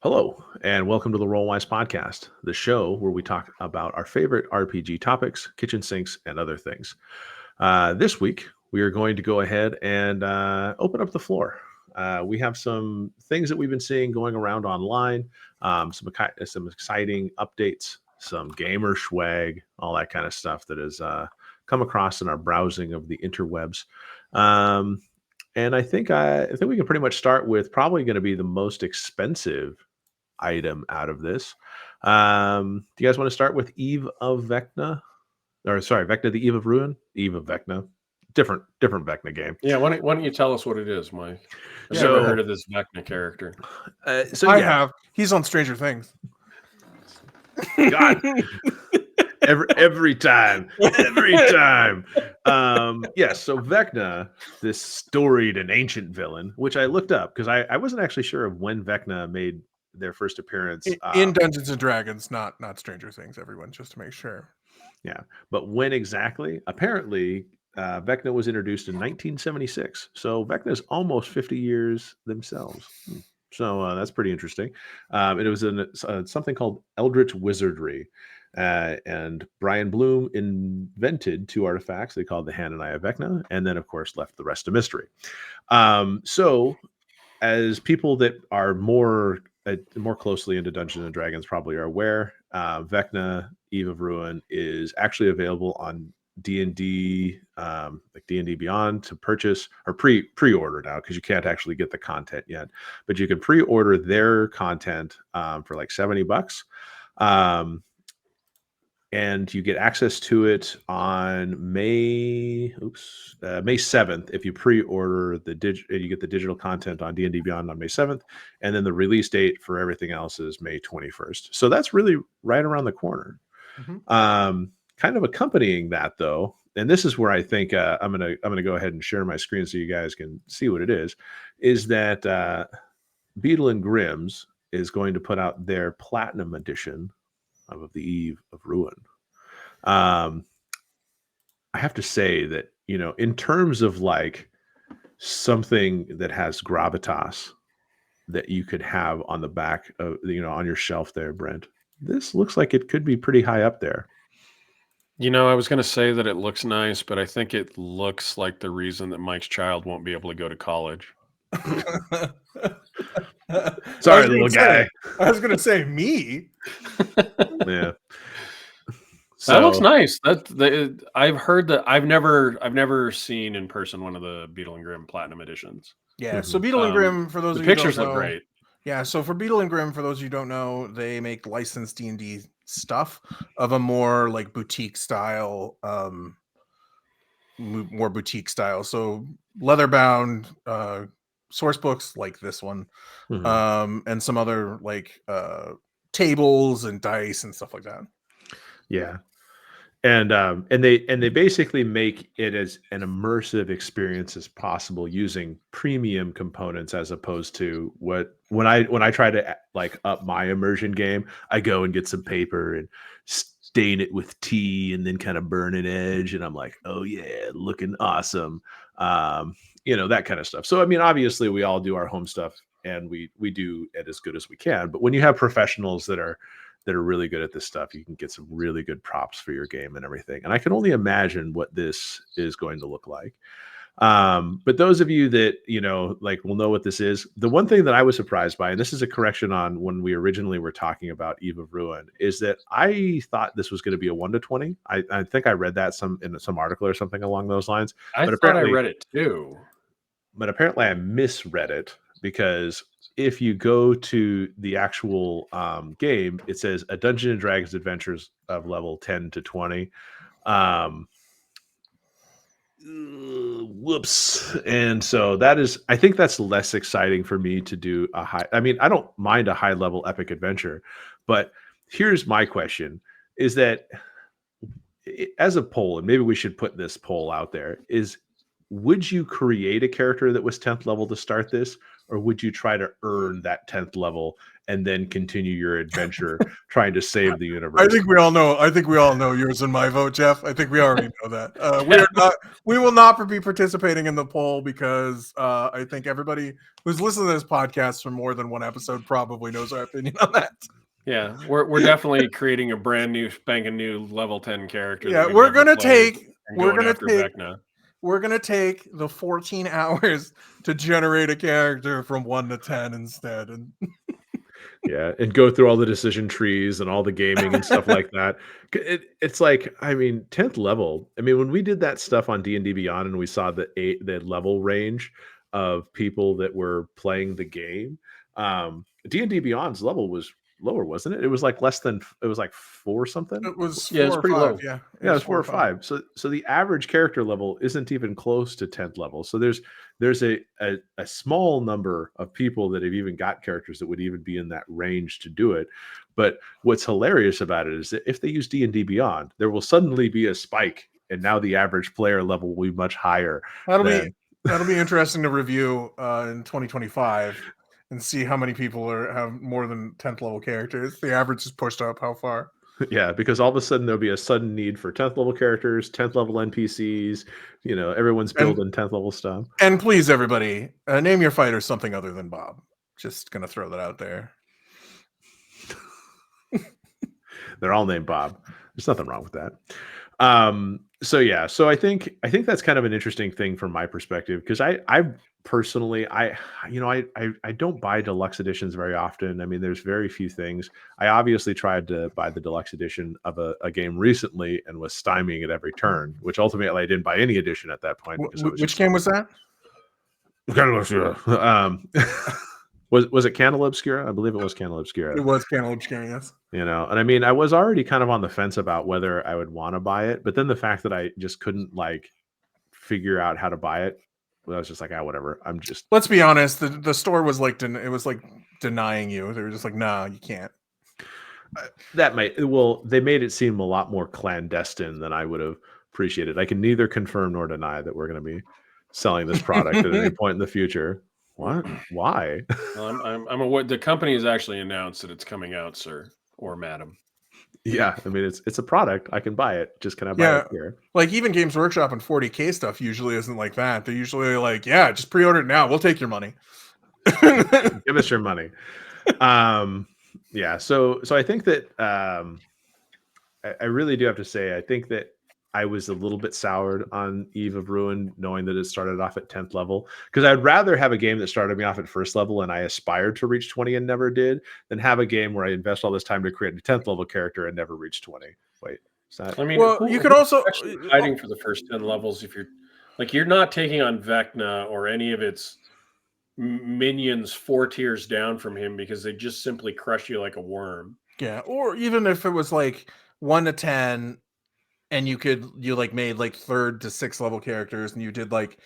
Hello, and welcome to the Rollwise Podcast, the show where we talk about our favorite RPG topics, kitchen sinks, and other things. This week, we are going to go ahead and open up the floor. We have some things that we've been seeing going around online, some exciting updates, some gamer swag, all that kind of stuff that has come across in our browsing of the interwebs. Um, and I think we can pretty much start with probably going to be the most expensive item out of this. Do you guys want to start with Eve of Vecna? Or sorry, Vecna, the Eve of Ruin? Eve of Vecna. Different Vecna game. Yeah, why don't you tell us what it is, Mike? I've So- never heard of this Vecna character. I have. He's on Stranger Things. God. every time. Yes, so Vecna, this storied and ancient villain, which I looked up because I wasn't actually sure of when Vecna made their first appearance In Dungeons and Dragons, not Stranger Things, everyone, just to make sure. Yeah, but when exactly? Apparently, Vecna was introduced in 1976, so Vecna is almost 50 years themselves. So that's pretty interesting. And it was in something called Eldritch Wizardry, and Brian Bloom invented two artifacts they called the Hand and Eye of Vecna, and then, of course, left the rest a mystery. So, as people that are more closely into Dungeons and Dragons probably are aware, Vecna Eve of Ruin is actually available on D&D, like D&D Beyond, to purchase or pre-order now, because you can't actually get the content yet, but you can pre-order their content for like $70. And you get access to it on May 7th. If you pre-order you get the digital content on D&D Beyond on May 7th, and then the release date for everything else is May 21st. So that's really right around the corner. Mm-hmm. Kind of accompanying that, though, and this is where I think I'm gonna go ahead and share my screen so you guys can see what it is that Beadle and Grimm's is going to put out their Platinum Edition of the Eve of Ruin. I have to say that, in terms of like something that has gravitas that you could have on the back of, on your shelf there, Brent, this looks like it could be pretty high up there. I was going to say that it looks nice, but I think it looks like the reason that Mike's child won't be able to go to college. Sorry, little guy. I was going to say me. Yeah. That looks nice. I've heard that. I've never seen in person one of the Beadle and Grimm Platinum editions. Yeah. So Beadle and Grimm, for those the of you pictures who don't look know, great. Yeah. So for Beadle and Grimm, for those of you who don't know, they make licensed D&D stuff of a more like boutique style, more boutique style. So leather bound source books like this one, and some other like tables and dice and stuff like that. Yeah. And they basically make it as an immersive experience as possible using premium components, as opposed to when I try to like up my immersion game, I go and get some paper and stain it with tea and then kind of burn an edge, and I'm like, oh yeah, looking awesome, that kind of stuff. So I mean, obviously we all do our home stuff and we do it as good as we can, but when you have professionals that are really good at this stuff, you can get some really good props for your game and everything. And I can only imagine what this is going to look like. But those of you that, will know what this is, the one thing that I was surprised by, and this is a correction on when we originally were talking about Eve of Ruin, is that I thought this was going to be a 1-20. I think I read that in some article or something along those lines. I thought I read it too. But apparently I misread it, because if you go to the actual game, it says a Dungeons and Dragons Adventures of level 10 to 20. Whoops. And so I think that's less exciting for me to do I don't mind a high level epic adventure, but here's my question, is that as a poll, and maybe we should put this poll out there, is would you create a character that was 10th level to start this, or would you try to earn that 10th level and then continue your adventure trying to save the universe. I think we all know yours and my vote, Jeff. I think we already know that. We will not be participating in the poll because I think everybody who's listening to this podcast for more than one episode probably knows our opinion on that. Yeah, we're definitely creating a brand new, spanking new level 10 character. Yeah, we're gonna take the 14 hours to generate a character from 1 to 10 instead, and yeah, and go through all the decision trees and all the gaming and stuff like that. It's like, I mean, 10th level. I mean, when we did that stuff on D&D Beyond and we saw the level range of people that were playing the game, D&D Beyond's level was lower, wasn't it? It was like it was like 4 something. it was Yeah, 4 it's or pretty 5. low. Yeah, Yeah, it was 4 or 5. So the average character level isn't even close to 10th level. So there's a small number of people that have even got characters that would even be in that range to do it. But what's hilarious about it is that if they use D&D Beyond, there will suddenly be a spike, and now the average player level will be much higher. That'll be interesting to review in 2025 and see how many people have more than 10th level characters. The average is pushed up how far. Yeah, because all of a sudden there'll be a sudden need for 10th level characters, 10th level NPCs. You know, everyone's building 10th level stuff. And please, everybody, name your fighter something other than Bob. Just gonna throw that out there. They're all named Bob. There's nothing wrong with that. So yeah, so I think that's kind of an interesting thing from my perspective, because I personally, I don't buy deluxe editions very often. I mean, there's very few things. I obviously tried to buy the deluxe edition of a game recently and was stymieing at every turn, which ultimately I didn't buy any edition at that point. Which game was that? Was it Candle Obscura? I believe it was Candle Obscura. It was Candle Obscura, yes. You know, and I mean, I was already kind of on the fence about whether I would want to buy it, but then the fact that I just couldn't like figure out how to buy it, well, I was just like, whatever. I'm just. Let's be honest. The store was like it was like denying you. They were just like, nah, you can't. They made it seem a lot more clandestine than I would have appreciated. I can neither confirm nor deny that we're going to be selling this product at any point in the future. What? Why? Well, I'm aware the company has actually announced that it's coming out, sir or madam. Yeah, I mean, it's a product. I can buy it. Just can I buy it here? Like even Games Workshop and 40K stuff usually isn't like that. They're usually like, yeah, just pre-order it now. We'll take your money. Give us your money. Yeah. So I think that I really do have to say, I think that I was a little bit soured on Eve of Ruin, knowing that it started off at 10th level, because I'd rather have a game that started me off at first level and I aspired to reach 20 and never did, than have a game where I invest all this time to create a 10th level character and never reach 20. Wait, is that? I mean, well, you could also fighting for the first 10 levels if you're not taking on Vecna or any of its minions 4 tiers down from him, because they just simply crush you like a worm. Yeah, or even if it was like 1 to 10. And you made like 3rd to 6th level characters, and you did like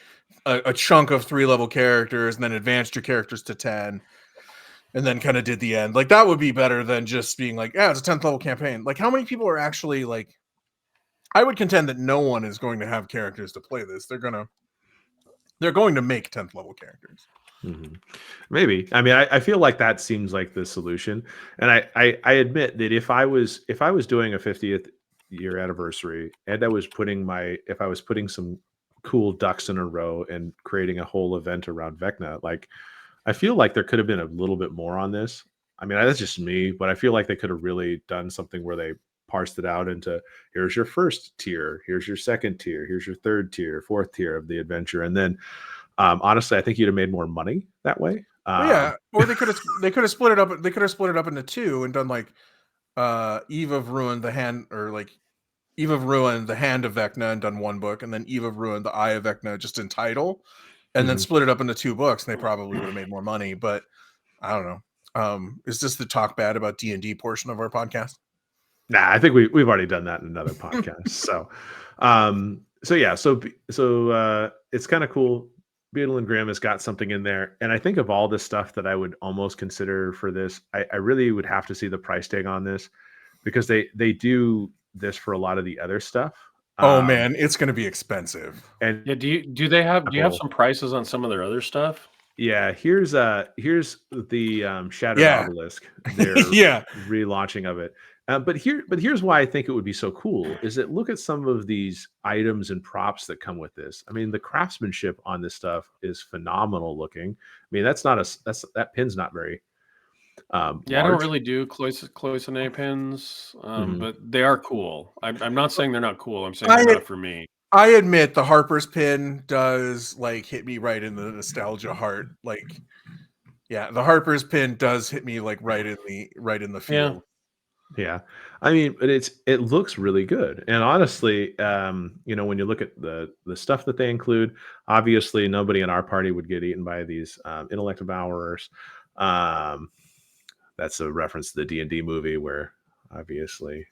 a chunk of 3 level characters, and then advanced your characters to 10, and then kind of did the end. Like that would be better than just being like, yeah, it's a 10th level campaign. Like how many people are actually like? I would contend that no one is going to have characters to play this. They're going to make 10th level characters. Mm-hmm. Maybe. I mean, I feel like that seems like the solution, and I admit that if I was doing a 50th year anniversary and I was putting some cool ducks in a row and creating a whole event around Vecna, like I feel like there could have been a little bit more on this. I mean, that's just me, but I feel like they could have really done something where they parsed it out into, here's your first tier, here's your second tier, here's your third tier, fourth tier of the adventure, and then honestly, I think you'd have made more money that way. Yeah, or they could have split it up. They could have split it up into 2 and done like Eve of Ruin, the Hand, or like Eve of Ruin, the Hand of Vecna, and done 1 book, and then Eve of Ruin, the Eye of Vecna, just in title, and then split it up into 2 books, and they probably would have made more money. But I don't know. Is this the talk bad about D&D portion of our podcast? Nah, I think we've already done that in another podcast. So it's kind of cool. Beadle and Grimm has got something in there, and I think of all the stuff that I would almost consider for this, I really would have to see the price tag on this, because they do this for a lot of the other stuff. Oh man, it's going to be expensive. And yeah, do you have some prices on some of their other stuff? Yeah, here's the Shattered Yeah. Obelisk. They're Yeah. relaunching of it. But here's why I think it would be so cool is that look at some of these items and props that come with this. I mean, the craftsmanship on this stuff is phenomenal looking. I mean, that pin's not very Yeah, I don't large. really do cloisonne pins, Mhm. but they are cool. I'm not saying they're not cool. I'm saying they're I not for me. I admit the Harper's pin does like hit me right in the nostalgia heart. Like, yeah, the Harper's pin does hit me like right in the Yeah. field. Yeah. I mean, but it looks really good. And honestly, when you look at the stuff that they include, obviously nobody in our party would get eaten by these intellect devourers. Um, that's a reference to the D&D movie where obviously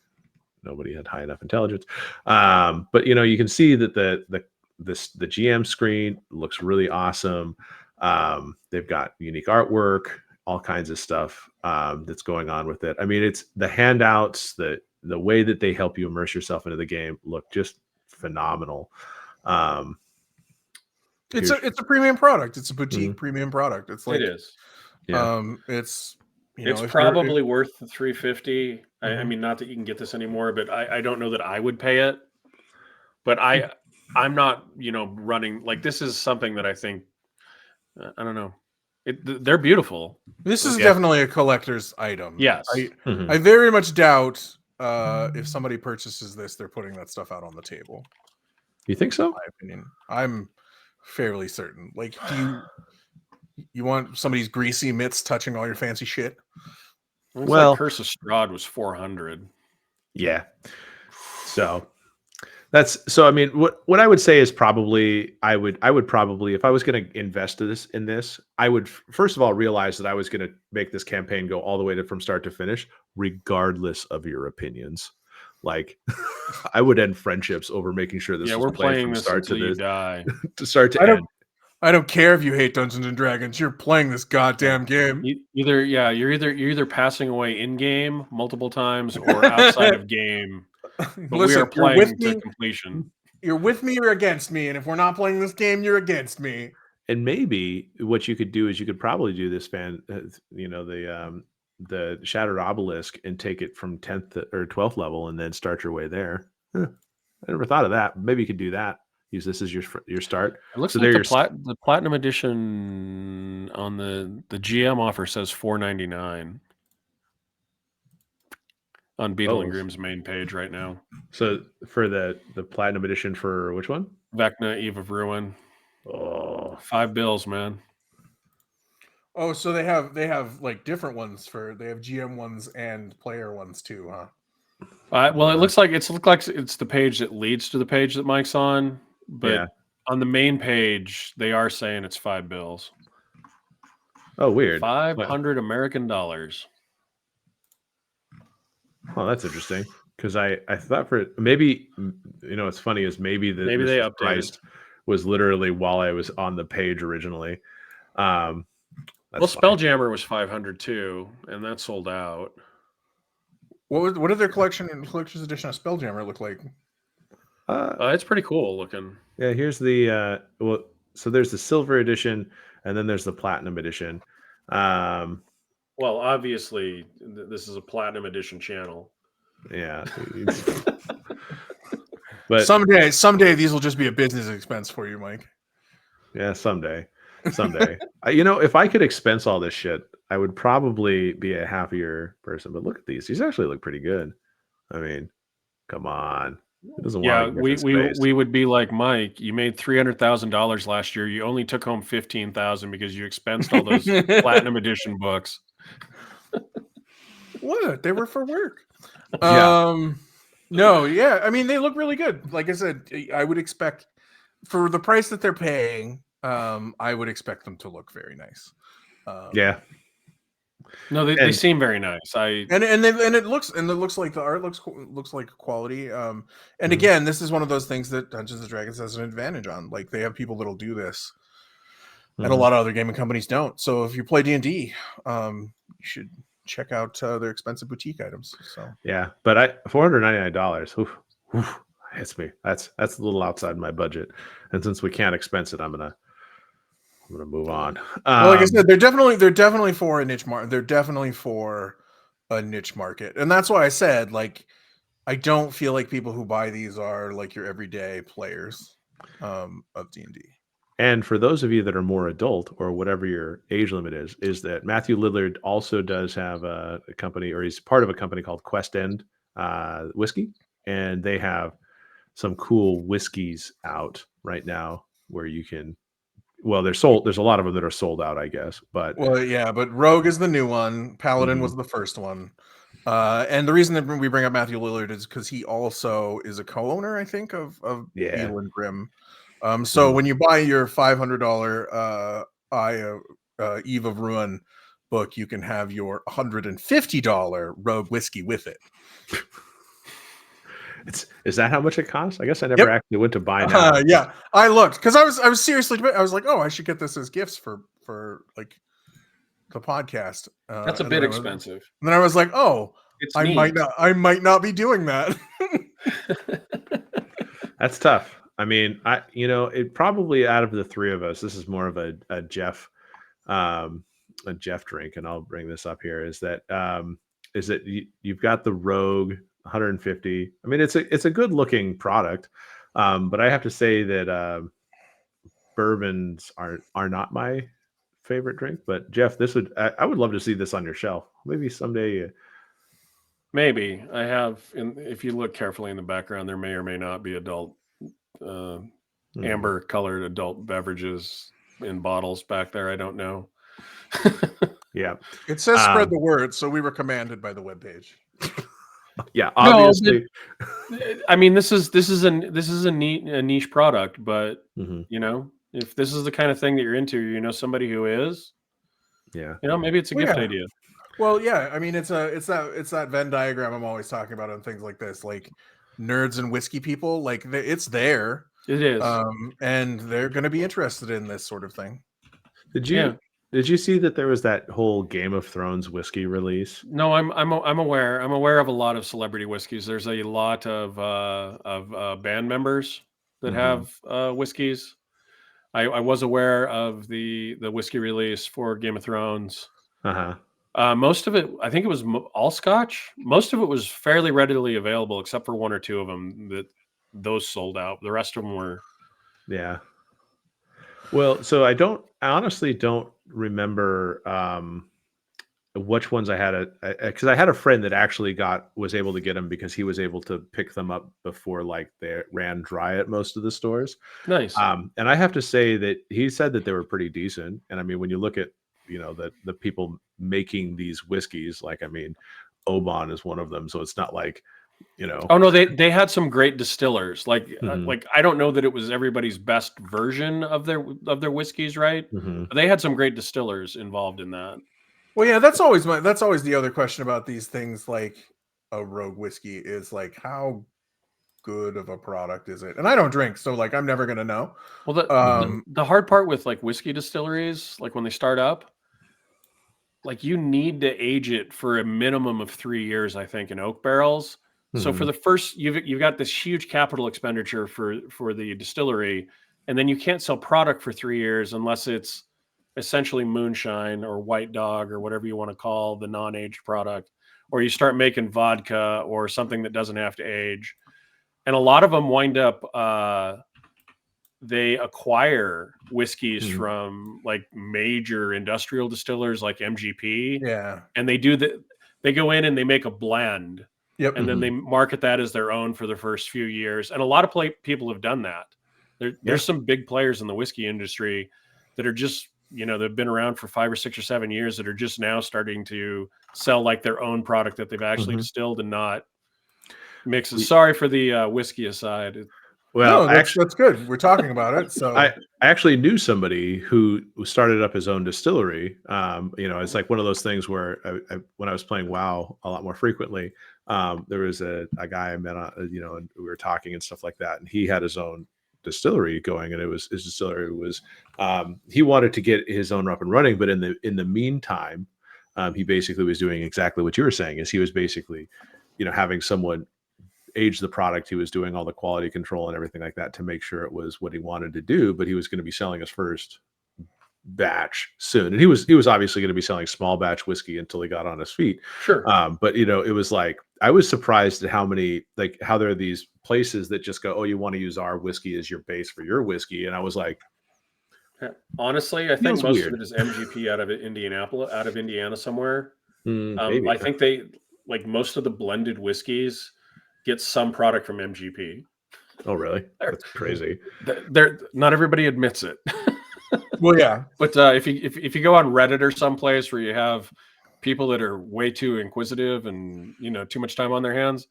nobody had high enough intelligence. But you can see that the GM screen looks really awesome. They've got unique artwork, all kinds of stuff that's going on with it. I mean, it's the handouts, the way that they help you immerse yourself into the game look just phenomenal. Um, It's here's a premium product. It's a boutique Mhm. premium product. It's It like is. Yeah. it's It's if you're if, probably worth the 350. I Mhm. mean, not that you can get this anymore, but I don't know that I would pay it. But I'm not, running like this is something that I think I don't know. They're beautiful. This is Yeah. definitely a collector's item. Yes. I very much doubt if somebody purchases this, they're putting that stuff out on the table. You think so? My opinion. I'm fairly certain. Like, do you want somebody's greasy mitts touching all your fancy shit? Looks like Well, Curse of Strahd was 400. yeah. So I mean what I would say is probably I would probably if I was going to invest in this I would first of all realize that I was going to make this campaign go all the way from start to finish regardless of your opinions. Like I would end friendships over making sure this Yeah, was we're played playing from this start to until you this die. to start to I don't end. I don't care if you hate Dungeons and Dragons. You're playing this goddamn game. You're either passing away in game multiple times or outside of game, but we Listen, are playing to completion. You're with me or against me, and if we're not playing this game, you're against me. And maybe what you could do is you could probably do this the Shattered Obelisk and take it from 10th or 12th level and then start your way there. Huh. I never thought of that. Maybe you could do that. Use this as your start. It looks So like there the platinum edition on the GM offer says $4.99 on Beetle and Grimm's main page right now. So for the platinum edition for which one? Vecna, Eve of Ruin. Oh, $5, man. Oh, so they have like different ones they have GM ones and player ones too, huh? Well, it looks like it's the page that leads to the page that Mike's on, but yeah. on the main page they are saying it's $5. Oh, weird. 500 American dollars. Oh, that's interesting. Because I thought for maybe what's funny is maybe Maybe this they was updated. priced was literally while I was on the page originally. Well, Spelljammer was 500 too, and that sold out. What did their collector's edition of Spelljammer look like? It's pretty cool looking. Yeah, here's the so there's the silver edition and then there's the platinum edition. Well, obviously this is a platinum edition channel. Yeah. But someday these will just be a business expense for you, Mike. Yeah, someday. If I could expense all this shit, I would probably be a happier person. But look at these; these actually look pretty good. I mean, come on, who doesn't want a gift in space? we would be like Mike. You made $300,000 last year. You only took home 15,000 because you expensed all those platinum edition books. What? They were for work. Yeah. No, yeah. I mean, they look really good. Like I said, I would expect for the price that they're paying, I would expect them to look very nice. Yeah. No, they seem very nice. And it looks like the art looks like quality. And again, this is one of those things that Dungeons and Dragons has an advantage on. Like they have people that'll do this, and a lot of other gaming companies don't. So if you play D&D, you should check out their expensive boutique items. So yeah, but $499 hits me. That's a little outside my budget, and since we can't expense it, I'm gonna I'm gonna move on. Well, like I said, they're definitely for a niche market. They're definitely for a niche market, and that's why I said, like, I don't feel like people who buy these are like your everyday players of D&D. And for those of you that are more adult or whatever your age limit is that Matthew Lillard also does have a company, or he's part of a company called Quest End Whiskey, and they have some cool whiskeys out right now where you can. Well, they're sold. There's a lot of them that are sold out, I guess. But Well, yeah, but Rogue is the new one. Paladin Mhm. was the first one. And the reason that we bring up Matthew Lillard is because he also is a co-owner, I think, of Yeah. Beadle and Grimm. So when you buy your $500 Eve of Ruin book, you can have your $150 Rogue whiskey with it. Is that how much it costs? I guess I never actually went to buy now. Yeah, I looked because I was seriously, I was like, oh, I should get this as gifts for like the podcast. That's a bit expensive. And then I was like, oh, It's I neat. might not be doing that. That's tough. I mean, it probably out of the three of us, this is more of a Jeff drink, and I'll bring this up here. Is that you've got the Rogue 150. I mean, it's a good looking product, but I have to say that bourbons are not my favorite drink. But Jeff, I would love to see this on your shelf. Maybe someday. Maybe I have. If you look carefully in the background, there may or may not be adult amber colored adult beverages in bottles back there. I don't know. Yeah, it says spread the word, so we were commanded by the webpage. Yeah, obviously. No, I mean, this is a niche product, but if this is the kind of thing that you're into, somebody who is, maybe it's a gift idea. Well, yeah, I mean, it's that Venn diagram I'm always talking about on things like this, like nerds and whiskey people. Like it's there. It is, and they're going to be interested in this sort of thing. Did you see that there was that whole Game of Thrones whiskey release? No, I'm aware. I'm aware of a lot of celebrity whiskeys. There's a lot of band members that have whiskeys. I was aware of the whiskey release for Game of Thrones. Most of it, I think it was all Scotch. Most of it was fairly readily available, except for one or two of them those sold out. The rest of them were. Yeah. Well, so I honestly don't remember which ones I had because I had a friend that actually was able to get them because he was able to pick them up before like they ran dry at most of the stores. Nice. And I have to say that he said that they were pretty decent. And I mean, when you look at the people making these whiskeys, like I mean, Oban is one of them, so it's not like Oh no, they had some great distillers. Like like I don't know that it was everybody's best version of their whiskeys, right? But they had some great distillers involved in that. Well, yeah, that's always the other question about these things. Like a Rogue whiskey is like, how good of a product is it? And I don't drink, so like I'm never gonna know. Well, the hard part with like whiskey distilleries, like when they start up, like you need to age it for a minimum of 3 years, I think, in oak barrels. So for the first, you've got this huge capital expenditure for the distillery, and then you can't sell product for 3 years unless it's essentially moonshine or white dog or whatever you want to call the non-aged product, or you start making vodka or something that doesn't have to age. And a lot of them wind up they acquire whiskeys from like major industrial distillers like MGP. Yeah. And they go in and they make a blend. Yep. And then they market that as their own for the first few years. And a lot of people have done that. There's some big players in the whiskey industry that are just, they've been around for 5 or 6 or 7 years that are just now starting to sell like their own product that they've actually distilled and not mixed. Sorry for the whiskey aside. Well, no, that's good. We're talking about it. So I actually knew somebody who started up his own distillery. It's like one of those things where when I was playing WoW a lot more frequently, there was a guy I met on, and we were talking and stuff like that, and he had his own distillery going, and his distillery was he wanted to get his own up and running, but in the meantime, he basically was doing exactly what you were saying. Is he was basically, having someone age the product. He was doing all the quality control and everything like that to make sure it was what he wanted to do, but he was going to be selling his first batch soon. And he was obviously going to be selling small batch whiskey until he got on his feet. Sure. But it was like I was surprised at how there are these places that just go, oh, you want to use our whiskey as your base for your whiskey, and I was like, honestly, I think feels most weird. of it is MGP out of Indiana somewhere. Maybe. I think they like most of the blended whiskeys get some product from MGP. Oh, really? That's crazy. They're not everybody admits it. Well, yeah, but if you go on Reddit or someplace where you have people that are way too inquisitive and too much time on their hands,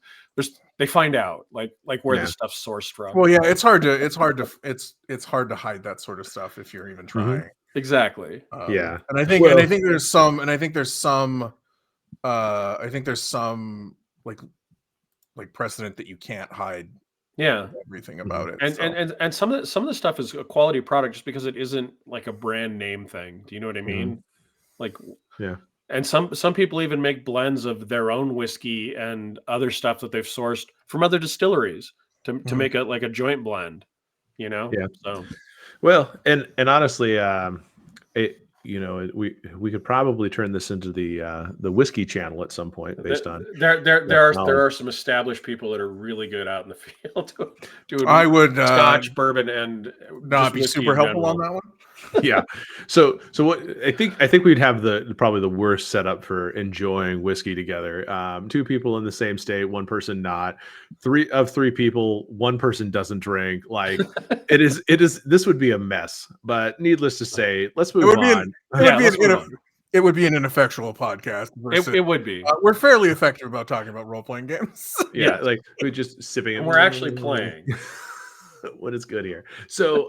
they find out like where the stuff's sourced from. Well, yeah, it's hard to hide that sort of stuff if you're even trying. Exactly. Yeah. And I think there's some like precedent that you can't hide everything about it. And some of the stuff is a quality product just because it isn't like a brand name thing. Do you know what I mean? Like, yeah. And some people even make blends of their own whiskey and other stuff that they've sourced from other distilleries to make a joint blend. Yeah. So, well, and honestly, we could probably turn this into the whiskey channel at some point based on there are some established people that are really good out in the field doing I would Scotch, bourbon, and not be super helpful on that one. Yeah. So what I think we'd have probably the worst setup for enjoying whiskey together. Two people in the same state, one person not. Three people, one person doesn't drink. Like it is. This would be a mess. But needless to say, let's move on. It would be an ineffectual podcast. It would be. We're fairly effective about talking about role-playing games. Yeah, like we're just sipping it. We're actually playing. What is good here? So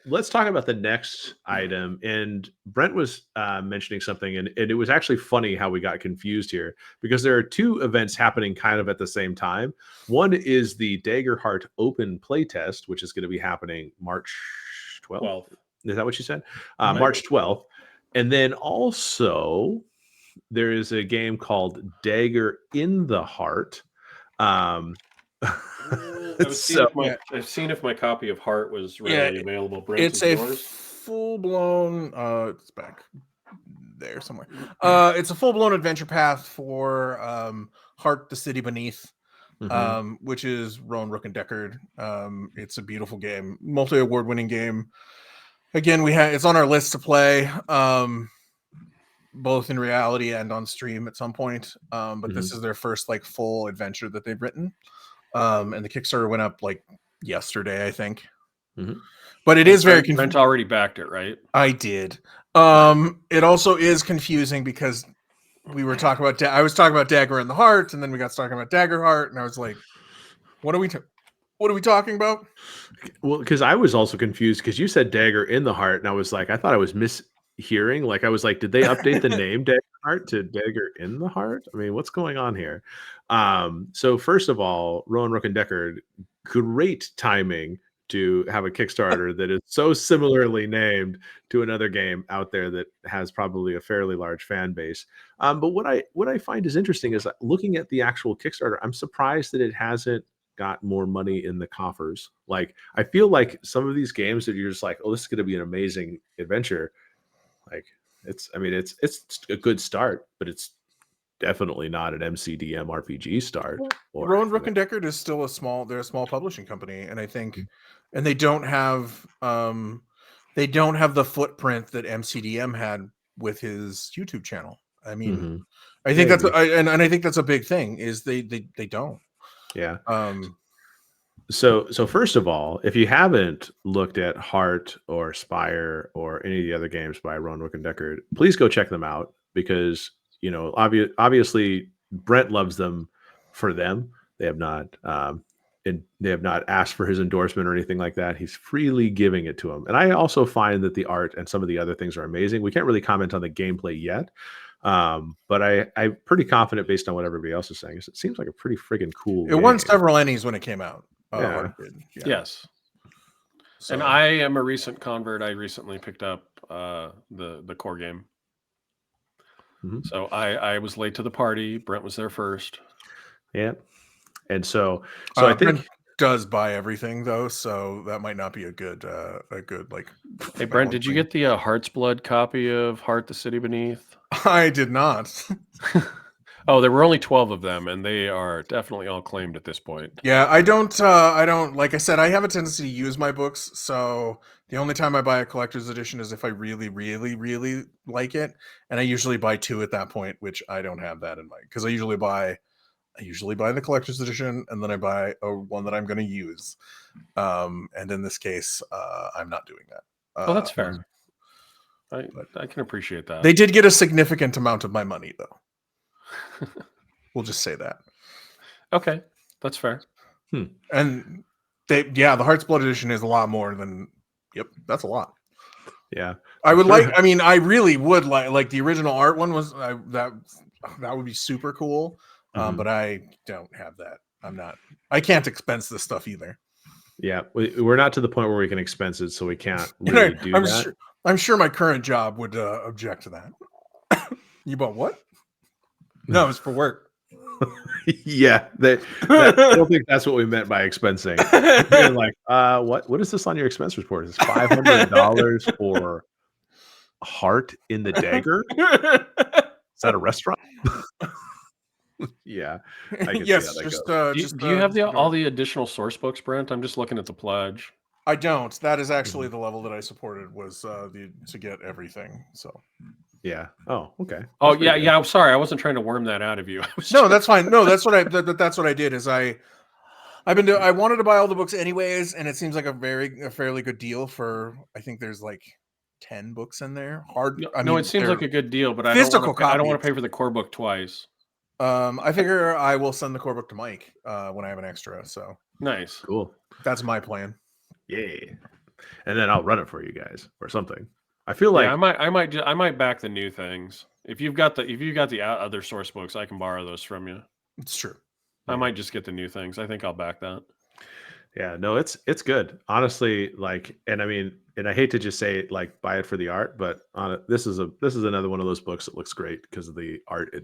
let's talk about the next item. And Brent was mentioning something, and it was actually funny how we got confused here because there are two events happening kind of at the same time. One is the Daggerheart Open playtest, which is going to be happening March 12th. Is that what you said? March 12th. And then also there is a game called Dagger in the Heart. I've seen if my copy of Heart was readily available. Brent, it's a full-blown it's back there somewhere. It's a full-blown adventure path for Heart, the City Beneath, which is Rowan Rook and Deckard. It's a beautiful game, multi-award winning game. Again, it's on our list to play, both in reality and on stream at some point. But this is their first like full adventure that they've written. And the Kickstarter went up like yesterday, I think. But it is very confusing. Brent already backed it, right? I did. It also is confusing because we were talking about I was talking about Dagger in the Heart, and then we got talking about Daggerheart, and I was like, what are we talking about? Well, because I was also confused because you said Dagger in the Heart, and I was like, I thought I was mishearing. Like I was like, did they update the name Daggerheart to Dagger in the Heart? I mean, what's going on here? So first of all, Rowan Rook and Deckard, great timing to have a Kickstarter that is so similarly named to another game out there that has probably a fairly large fan base. But what I find is interesting is looking at the actual Kickstarter, I'm surprised that it hasn't got more money in the coffers. Like I feel like some of these games that you're just like, oh, this is going to be an amazing adventure. Like it's a good start, but it's definitely not an MCDM RPG start. Rowan Rook and Deckard is still they're a small publishing company, and I think, and they don't have the footprint that MCDM had with his YouTube channel. I mean, I think I think that's a big thing is they don't. Yeah. So first of all, if you haven't looked at Heart or Spire or any of the other games by Rowan Rook and Deckard, please go check them out because obviously Brent loves them for them. They have not asked for his endorsement or anything like that. He's freely giving it to him. And I also find that the art and some of the other things are amazing. We can't really comment on the gameplay yet. But I'm pretty confident based on what everybody else is saying. It seems like a pretty friggin' cool game. It won several Ennies when it came out. Yeah. Yes. So. And I am a recent convert. I recently picked up the core game. So I was late to the party. Brent was there first. Yeah. And so I think does buy everything though, so that might not be a good like. Hey Brent, did you get the Heart's Blood copy of Heart: The City Beneath? I did not. Oh, there were only 12 of them, and they are definitely all claimed at this point. Yeah, I don't like I said, I have a tendency to use my books, so the only time I buy a collector's edition is if I really, really, really like it, and I usually buy 2 at that point, which I don't have that in mind because I usually buy the collector's edition and then I buy one that I'm going to use. And in this case, I'm not doing that. Oh, that's fair. I can appreciate that. They did get a significant amount of my money, though. We'll just say that. Okay, that's fair. And the Heart's Blood edition is a lot more than. Yep, that's a lot. Yeah, I would like. I mean, I really would like the original art one was that would be super cool. But I don't have that. I can't expense this stuff either. Yeah, we're not to the point where we can expense it, so we can't really do that. I'm sure my current job would object to that. You bought what? No, it's for work. Yeah, I don't think that's what we meant by expensing. They're like, what is this on your expense report? Is $500 for Heart in the Dagger? Is that a restaurant? Yeah, I can yes. see how Just, that do you have all the additional source books, Brent? I'm just looking at the pledge. I don't. That is actually the level that I supported was to get everything. So. Yeah. Oh, okay. Oh, yeah, yeah. I'm sorry. I wasn't trying to worm that out of you. No, that's fine. No, that's what I did. Is I wanted to buy all the books anyways, and it seems like a fairly good deal for. I think there's like 10 books in there. It seems like a good deal, but I don't want to pay for the core book twice. I figure I will send the core book to Mike when I have an extra. So nice, cool. That's my plan. Yeah, and then I'll run it for you guys or something. I feel like I might back the new things. If you've got the other source books, I can borrow those from you. It's true. I might just get the new things. I think I'll back that. Yeah, no, it's good. Honestly, and I hate to just say buy it for the art, but this is another one of those books that looks great because of the art.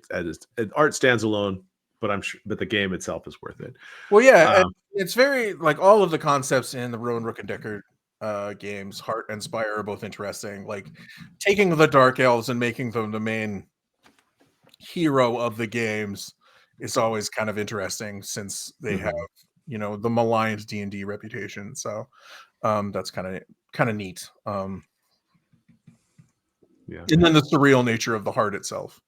Art stands alone, but but the game itself is worth it. Well, yeah, it's very all of the concepts in the Rowan Rook and Deckard games, Heart and Spire, are both interesting. Like taking the Dark Elves and making them the main hero of the games is always kind of interesting since they have the maligned D&D reputation. So that's kind of neat. Yeah, and then the surreal nature of the Heart itself.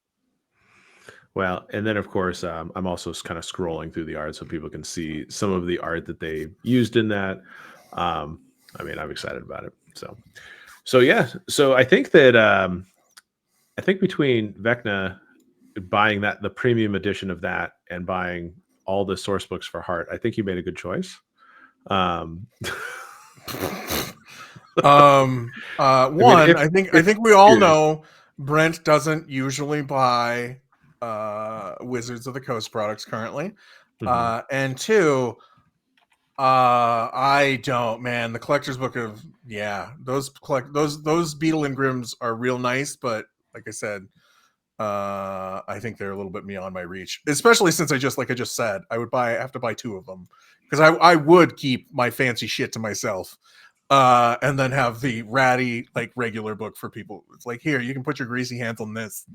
Well, and then of course I'm also kind of scrolling through the art so people can see some of the art that they used in that. I'm excited about it. So yeah. So I think that I think between Vecna buying the premium edition of that and buying all the source books for Heart, I think you made a good choice. I think we all know Brent doesn't usually buy Wizards of the Coast products currently. And 2, I don't, man. The collector's book of those Beadle and Grimms are real nice, but like I said, I think they're a little bit beyond my reach. Especially since I just said, I would have to buy 2 of them because I would keep my fancy shit to myself, and then have the ratty regular book for people. It's like, here, you can put your greasy hands on this.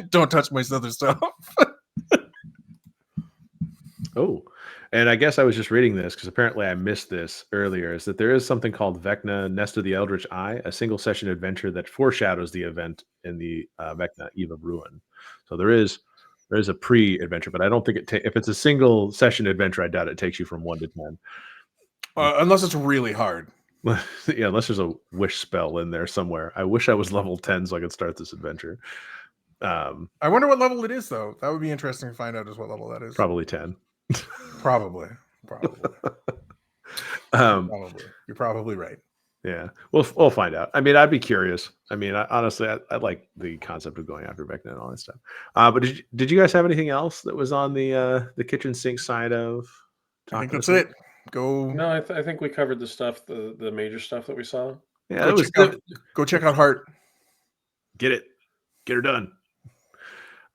Don't touch my other stuff. Oh, and I guess I was just reading this because apparently I missed this earlier, is that there is something called Vecna Nest of the Eldritch Eye, a single session adventure that foreshadows the event in the Vecna Eve of Ruin. So there is a pre-adventure, but I don't think if it's a single session adventure, I doubt it takes you from 1 to 10. Unless it's really hard. Yeah, unless there's a wish spell in there somewhere. I wish I was level 10 so I could start this adventure. I wonder what level it is, though. That would be interesting to find out what level that is. Probably 10. Probably. You're probably right. Yeah, we'll find out. I'd be curious. Honestly, I like the concept of going after Vecna and all that stuff. But did you guys have anything else that was on the kitchen sink side of? I think that's it. Go. No, I think we covered the stuff, the major stuff that we saw. Yeah, go check out Heart. Get her done.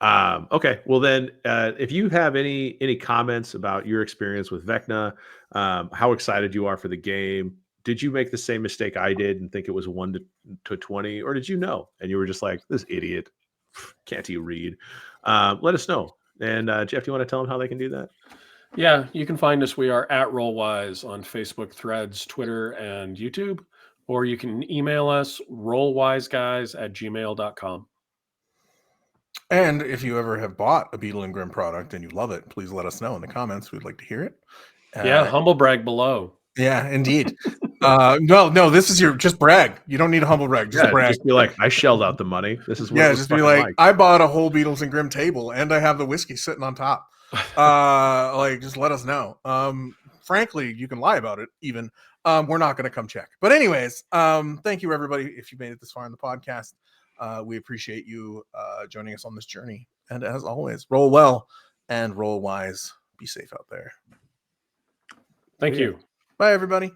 Okay, well then, if you have any comments about your experience with Vecna, how excited you are for the game, did you make the same mistake I did and think it was 1 to 20, or did you know and you were just like, this idiot, can't he read? Let us know. And Jeff, do you want to tell them how they can do that? Yeah, you can find us. We are at Rollwise on Facebook, Threads, Twitter, and YouTube. Or you can email us, rollwiseguys@gmail.com. And if you ever have bought a Beetle and Grimm product and you love it, please let us know in the comments. We'd like to hear it. Yeah, humble brag below. Yeah, indeed. No, this is your just brag. You don't need a humble brag, just Yeah, brag. just be like, I shelled out the money. This is what Yeah, it was just be fucking like, like. I bought a whole Beatles and Grimm table and I have the whiskey sitting on top. Like, just let us know. Frankly, you can lie about it even. We're not going to come check. But anyways, thank you everybody if you made it this far in the podcast. We appreciate you joining us on this journey. And as always, roll well and roll wise. Be safe out there. Thank you. Bye, everybody.